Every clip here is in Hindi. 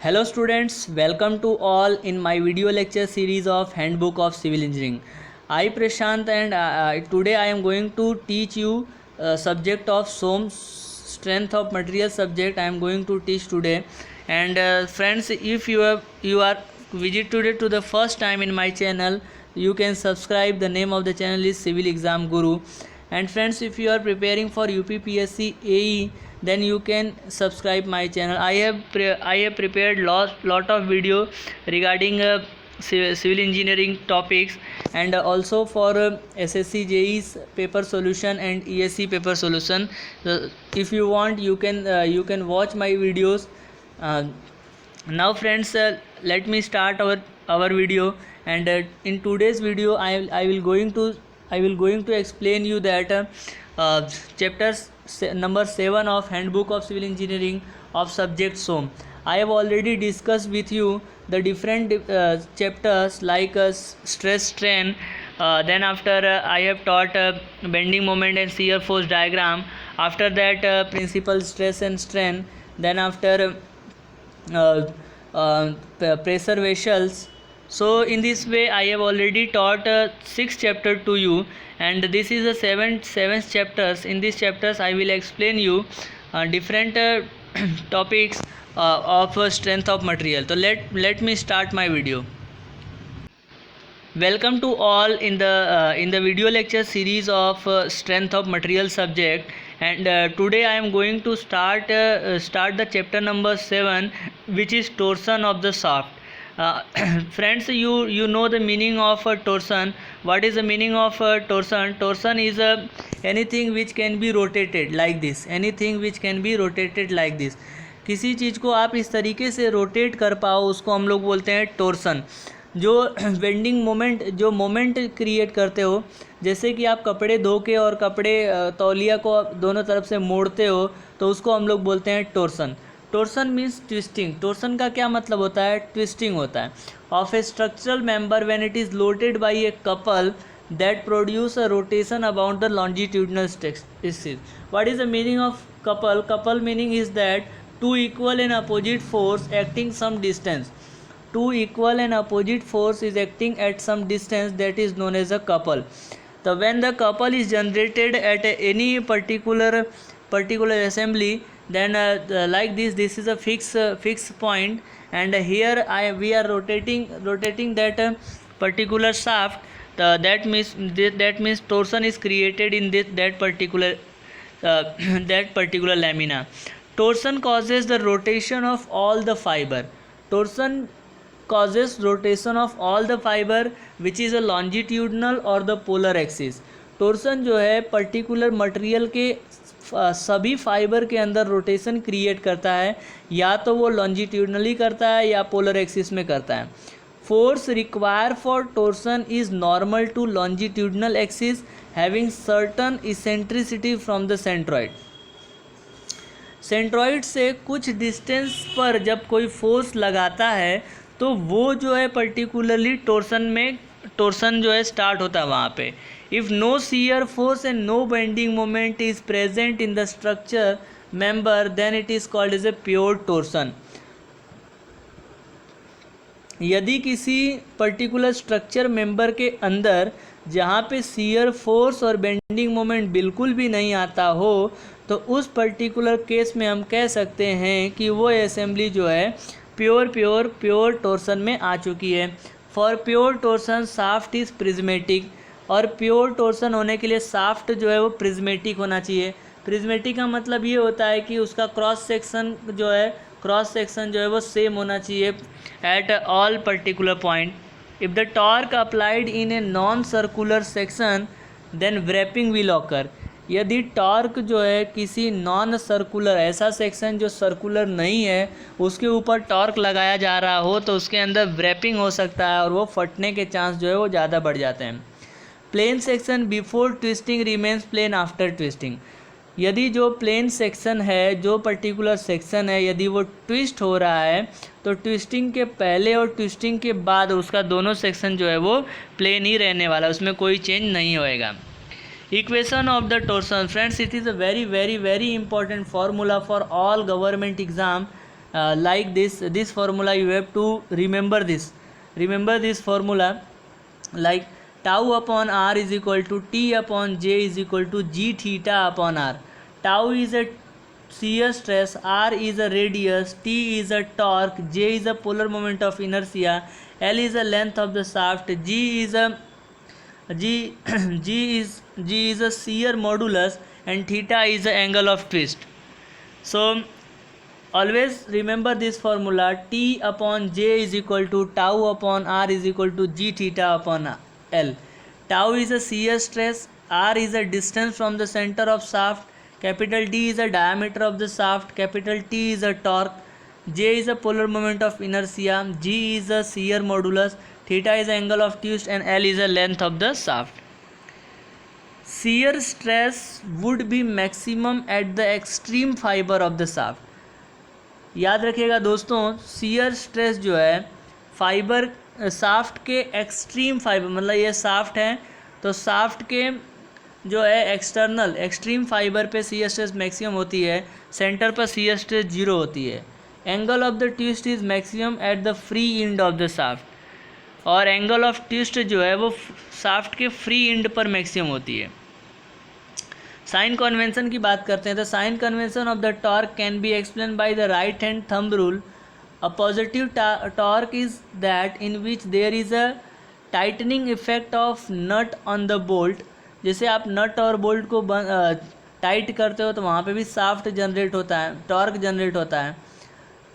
Hello students, welcome to all in my video lecture series of Handbook of Civil Engineering. I Prashant and today I am going to teach you subject of SOM, strength of material subject I am going to teach today. And friends, if you are visit today to the first time in my channel, you can subscribe. The name of the channel is Civil Exam Guru. And friends, if you are preparing for UPPSC AE, then you can subscribe my channel. I have prepared lot of video regarding civil engineering topics, and also for SSC JE's paper solution and ESC paper solution. If you want, you can watch my videos. Now friends, let me start our video. And in today's video I will going to explain you that chapters number 7 of Handbook of Civil Engineering of subject SOM. I have already discussed with you the different chapters like stress strain. Then after I have taught bending moment and shear force diagram. After that principal stress and strain. Then after pressure vessels. So in this way I have already taught 6 chapter to you, and this is the seventh chapters. In these chapters I will explain you different topics of strength of material. So let me start my video. Welcome to all in the video lecture series of strength of material subject. And today I am going to start the chapter number 7, which is torsion of the shaft. Friends, you know the meaning of torsion. What is the meaning of torsion? Torsion is anything which can be rotated like this. Anything which can be rotated like this. किसी चीज़ को आप इस तरीके से रोटेट कर पाओ, उसको हम लोग बोलते हैं टोर्सन. जो बेंडिंग मोमेंट, जो मोमेंट क्रिएट करते हो, जैसे कि आप कपड़े धो के और कपड़े तौलिया को दोनों तरफ से मोड़ते हो, तो उसको हम लोग बोलते हैं torsion. Torsion means twisting. Torsion का क्या मतलब होता है? ट्विस्टिंग होता है of a structural member when it is loaded by a couple that produce a rotation about the longitudinal axis. What is the meaning of couple? Couple meaning is that two equal and opposite force acting some distance. Two equal and opposite force is acting at some distance, that is known as a couple. So when the couple is generated at any particular assembly, then like this is a fixed point, and here we are rotating that particular shaft. That means torsion is created in that particular lamina. Torsion causes the rotation of all the fiber. Torsion causes rotation of all the fiber which is a longitudinal or the polar axis. Torsion जो है पर्टिकुलर मटेरियल के सभी फाइबर के अंदर रोटेशन क्रिएट करता है, या तो वो लॉन्जिट्यूडनली करता है या पोलर एक्सिस में करता है. Force require for torsion is normal to longitudinal axis having certain eccentricity from the centroid. Centroid से कुछ डिस्टेंस पर जब कोई फोर्स लगाता है तो वो जो है पर्टिकुलरली टोर्सन जो है स्टार्ट होता है वहाँ पे. If no shear force and no bending moment is present in the structure member, then it is called as a pure torsion. यदि किसी पर्टिकुलर स्ट्रक्चर मेंबर के अंदर जहाँ पे शियर फोर्स और बेंडिंग मोमेंट बिल्कुल भी नहीं आता हो, तो उस पर्टिकुलर केस में हम कह सकते हैं कि वो असेंबली जो है प्योर टोर्सन में आ चुकी है. For pure torsion shaft is prismatic, और प्योर टोर्सन होने के लिए शाफ्ट जो है वो प्रिज्मेटिक होना चाहिए. प्रिज्मेटिक का मतलब ये होता है कि उसका क्रॉस सेक्शन जो है वो सेम होना चाहिए at all particular point. If the torque applied in a non circular section then warping will occur. यदि टॉर्क जो है किसी नॉन सर्कुलर, ऐसा सेक्शन जो सर्कुलर नहीं है, उसके ऊपर टॉर्क लगाया जा रहा हो, तो उसके अंदर व्रैपिंग हो सकता है और वो फटने के चांस जो है वो ज़्यादा बढ़ जाते हैं. Plane section before twisting remains plane after twisting. यदि जो प्लेन सेक्शन है, जो पर्टिकुलर सेक्शन है, यदि वो ट्विस्ट हो रहा है, तो ट्विस्टिंग के पहले और ट्विस्टिंग के बाद उसका दोनों सेक्शन जो है वो प्लेन ही रहने वाला, उसमें कोई चेंज नहीं होएगा. Equation of the torsion. Friends, it is a very important formula for all government exam. like this formula you have to remember this formula, like tau upon r is equal to T upon J is equal to G theta upon r. Tau is a shear stress, r is a radius, T is a torque, J is a polar moment of inertia, L is the length of the shaft, G is a shear modulus, and theta is the angle of twist. So always remember this formula, T upon J is equal to tau upon r is equal to G theta upon L. Tau is a shear stress, r is a distance from the center of shaft, capital D is a diameter of the shaft, capital T is a torque, J is a polar moment of inertia, G is a shear modulus, theta is the angle of twist, and L is the length of the shaft. Shear stress would be maximum at the extreme fiber of the shaft. याद रखिएगा दोस्तों, shear स्ट्रेस जो है फाइबर शाफ्ट के एक्सट्रीम फाइबर, मतलब ये शाफ्ट है तो शाफ्ट के जो है एक्सट्रीम फाइबर पे shear स्ट्रेस मैक्सिमम होती है, सेंटर पर shear स्ट्रेस 0 होती है. Angle of the twist is maximum at the free end of the shaft, और एंगल ऑफ ट्विस्ट जो है वो शाफ्ट के फ्री एंड पर मैक्सिमम होती है. साइन कन्वेंशन की बात करते हैं तो sign convention of the torque can be explain by the right hand thumb rule. A positive torque is that in which there is a tightening effect of nut on the bolt. जैसे आप नट और बोल्ट को टाइट करते हो तो वहाँ पे भी शाफ्ट जनरेट होता है, टॉर्क जनरेट होता है.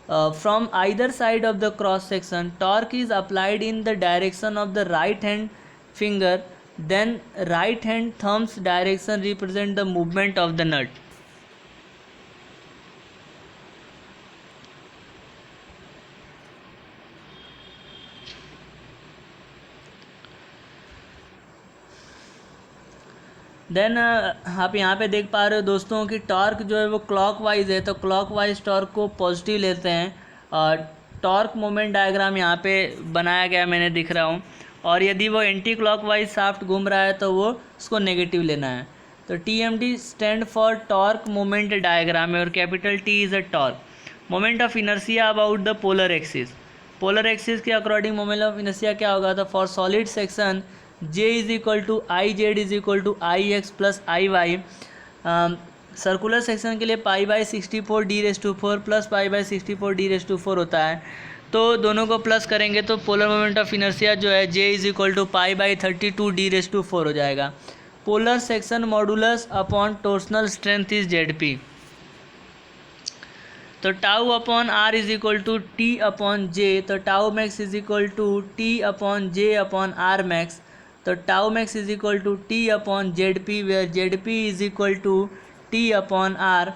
From either side of the cross section torque is applied in the direction of the right hand finger, then right hand thumb's direction represent the movement of the nut. Then आप यहाँ पे देख पा रहे हो दोस्तों कि टॉर्क जो है वो क्लॉकवाइज है, तो क्लॉकवाइज टॉर्क को पॉजिटिव लेते हैं. और टॉर्क मोमेंट डायग्राम यहाँ पे बनाया गया मैंने दिख रहा हूँ, और यदि वो एंटी क्लॉकवाइज शाफ्ट घूम रहा है तो वो उसको नेगेटिव लेना है. तो TMD stand for torque moment diagram है, और capital T is a torque. Moment of inertia about the polar axis. Polar axis के अकॉर्डिंग मोमेंट ऑफ इनर्शिया क्या होगा, तो for solid section J is equal to IZ is equal to IX plus IY. Circular section के लिए π/64 d⁴ प्लस π/64 d⁴ होता है, तो दोनों को प्लस करेंगे तो पोलर मोमेंट ऑफ इनर्शिया जो है J is equal to π/32 d⁴ हो जाएगा. Polar section modulus upon torsional strength is ZP. तो tau upon R is equal to T upon J, तो tau max is equal to T upon J upon R max. तो tau max is equal to T upon ZP, where ZP is equal to T upon R.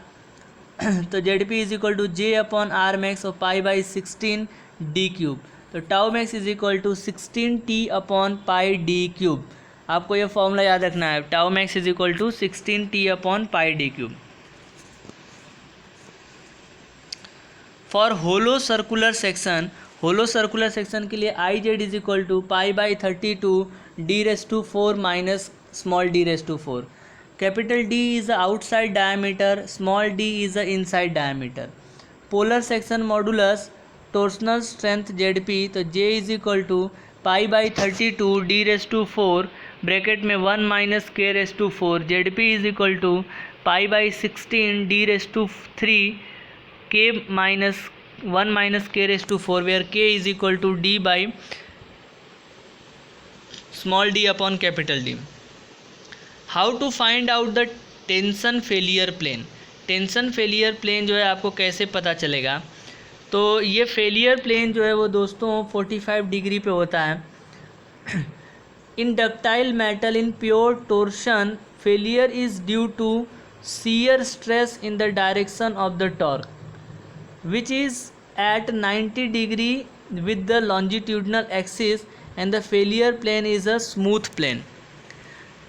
तो ZP is equal to J upon R max और π/16 d³. तो tau max is equal to 16T upon πd³. आपको ये फॉर्मूला याद रखना है, tau max is equal to 16T upon πd³. For hollow circular section के लिए IZ is equal to π/32 d⁴ minus small d⁴. Capital D is the outside diameter, small d is the inside diameter. Polar section modulus torsional strength ZP, तो J is equal to π/32 d⁴ bracket में 1 minus k⁴. ZP is equal to π/16 d⁴ k minus 1 minus k⁴, where k is equal to d by small d upon capital D. How to find out the tension failure plane. Tension failure plane जो है आपको कैसे पता चलेगा, तो ये फेलियर प्लेन जो है वो दोस्तों 45 डिग्री पे होता है. In ductile metal in pure torsion failure is due to shear stress in the direction of the torque, which is at 90 degree with the longitudinal axis, and the failure plane is a smooth plane.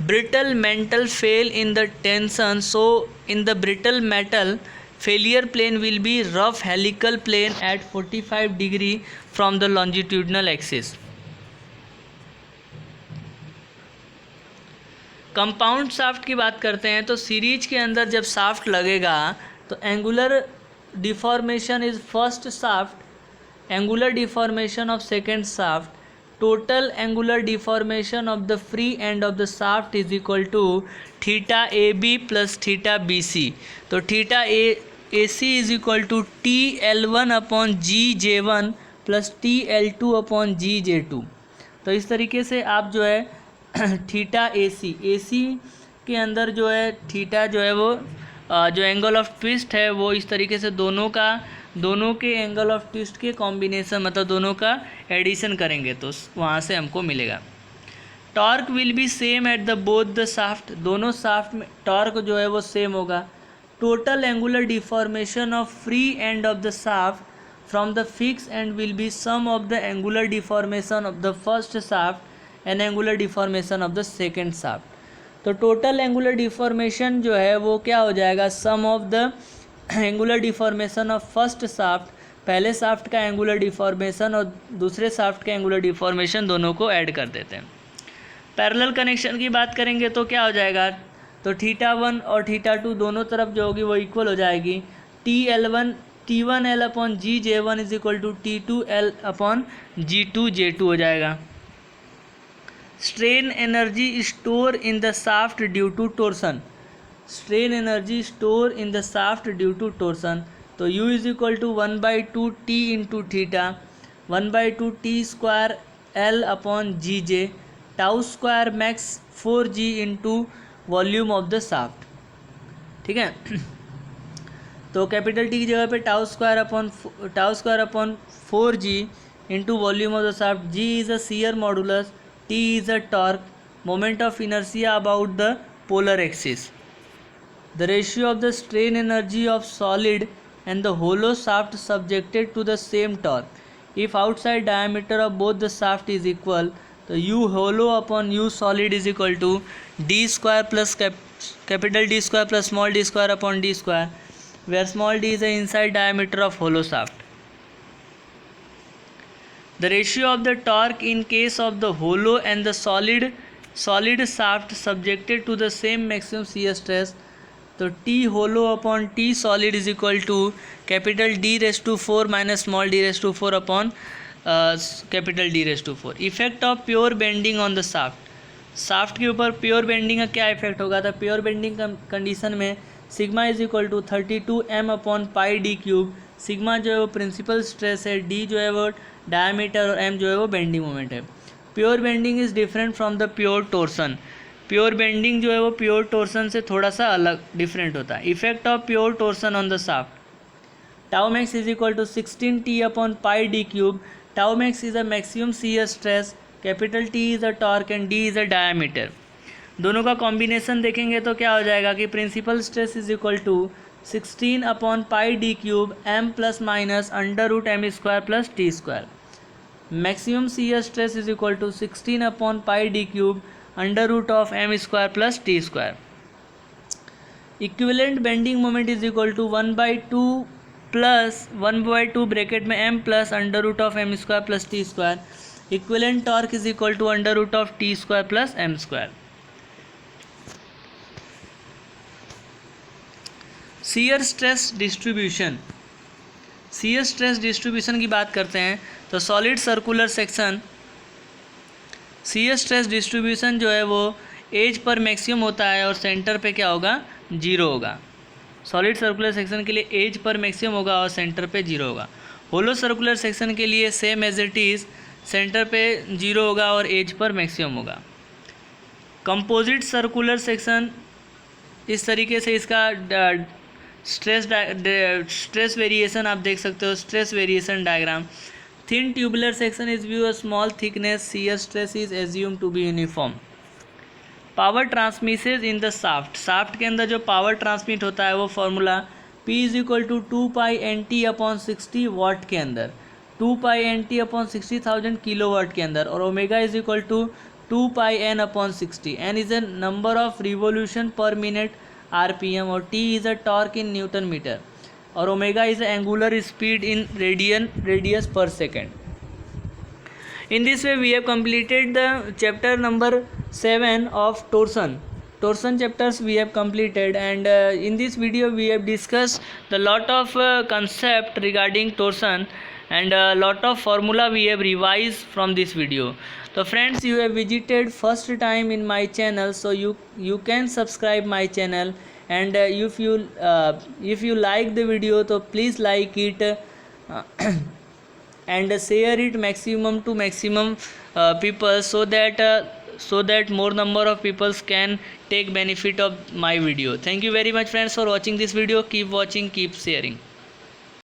Brittle metal fail in the tension, so in the brittle metal failure plane will be rough helical plane at 45 degree from the longitudinal axis. Compound shaft की बात करते हैं तो सीरीज के अंदर जब शाफ्ट लगेगा तो angular deformation is first shaft, angular deformation of second shaft, total angular deformation of the free end of the shaft is equal to theta AB plus theta BC. तो theta AC is equal to TL1 upon GJ1 plus TL2 upon GJ2. तो इस तरीके से आप जो है थीटा AC के अंदर जो है थीटा जो है वो जो एंगल ऑफ ट्विस्ट है वो इस तरीके से दोनों के एंगल ऑफ ट्विस्ट के कॉम्बिनेशन मतलब दोनों का एडिशन करेंगे तो वहाँ से हमको मिलेगा. Torque will be same at the both the shaft, दोनों शाफ्ट में टॉर्क जो है वो सेम होगा. Total angular deformation of free end of the shaft from the fix end will be sum of the angular deformation of the first shaft and angular deformation of the second shaft. तो टोटल एंगुलर डिफॉर्मेशन जो है वो क्या हो जाएगा, sum of the angular deformation of first shaft, पहले शाफ्ट का एंगुलर डिफॉर्मेशन और दूसरे शाफ्ट का एंगुलर डिफॉर्मेशन दोनों को ऐड कर देते हैं. पैरेलल कनेक्शन की बात करेंगे तो क्या हो जाएगा, तो θ1 और θ2 दोनों तरफ जो होगी वो इक्वल हो जाएगी. T1L upon GJ1 is equal to T2L upon G2J2 हो जाएगा. Strain energy store in the shaft due to torsion, strain energy store in the shaft due to torsion. तो U is equal to 1/2 T into theta 1/2 T square L upon GJ tau square max 4G into volume of the shaft. ठीक है, तो कैपिटल टी की जगह पे tau square upon 4G into volume of the shaft. G is a shear modulus, T is a torque, moment of inertia about the polar axis. The ratio of the strain energy of solid and the hollow shaft subjected to the same torque. If outside diameter of both the shaft is equal, the U hollow upon U solid is equal to D square plus capital D square plus small d square upon D square, where small d is the inside diameter of hollow shaft. The ratio of the torque in case of the hollow and the solid shaft subjected to the same maximum shear stress. तो T hollow upon T solid is equal to capital D raised to 4 minus small d raised to 4 upon capital D raised to 4. Effect of pure bending on the shaft. Shaft के ऊपर प्योर बेंडिंग का क्या इफेक्ट होगा, तो प्योर बेंडिंग कंडीशन में sigma is equal to 32M upon pi D cube. Sigma जो है वो प्रिंसिपल स्ट्रेस है, डी जो है वो डायमीटर और एम जो है वो बेंडिंग मोमेंट है. Pure bending is different from the pure torsion. Pure bending जो है वो प्योर टोर्सन से थोड़ा सा अलग डिफरेंट होता है. Effect of pure torsion on the shaft. Tau max is equal to 16T upon pi D cube. Tau max is a maximum shear stress, capital T is a torque and D is a diameter. दोनों का कॉम्बिनेशन देखेंगे तो क्या हो जाएगा कि principal stress is equal to 16 upon pi D cube M plus minus under root M square plus T square. Maximum shear stress is equal to 16 upon pi D cube under root of M square plus T square. Equivalent bending moment is equal to 1/2 plus 1/2 bracket में M plus under root of M square plus T square. Equivalent torque is equal to under root of T square plus M square. Shear stress distribution. Shear stress distribution की बात करते हैं तो solid circular section shear stress distribution जो है वो एज पर मैक्सिमम होता है और सेंटर पे क्या होगा, जीरो होगा. सॉलिड सर्कुलर सेक्शन के लिए एज पर मैक्सिमम होगा और सेंटर पे जीरो होगा. होलो सर्कुलर सेक्शन के लिए same as it is, center पे जीरो होगा और एज पर मैक्सिमम होगा. कंपोजिट सर्कुलर सेक्शन इस तरीके से इसका स्ट्रेस वेरिएशन आप देख सकते हो, stress variation diagram. Thin tubular section is view a small thickness, shear stress is assume to be uniform. Power transmission in the shaft. Shaft के अंदर जो पावर ट्रांसमिट होता है वो formula P is equal to 2πNT upon 60 watt के अंदर, 2πNT अपॉन 60,000 किलोवाट के अंदर, और omega is equal to 2πN upon 60. N is a number of revolution per minute RPM और T is a torque in newton metre और omega is angular speed in radius per second. In this way we have completed the chapter number 7 of torsion. torsion chapters we have completed, and in this video we have discussed the lot of concept regarding torsion, and a lot of formula we have revised from this video. So friends, you have visited first time in my channel, so you can subscribe my channel, and if you like the video, so please like it, and share it maximum to maximum people, so that more number of people can take benefit of my video. Thank you very much friends for watching this video. Keep watching, keep sharing.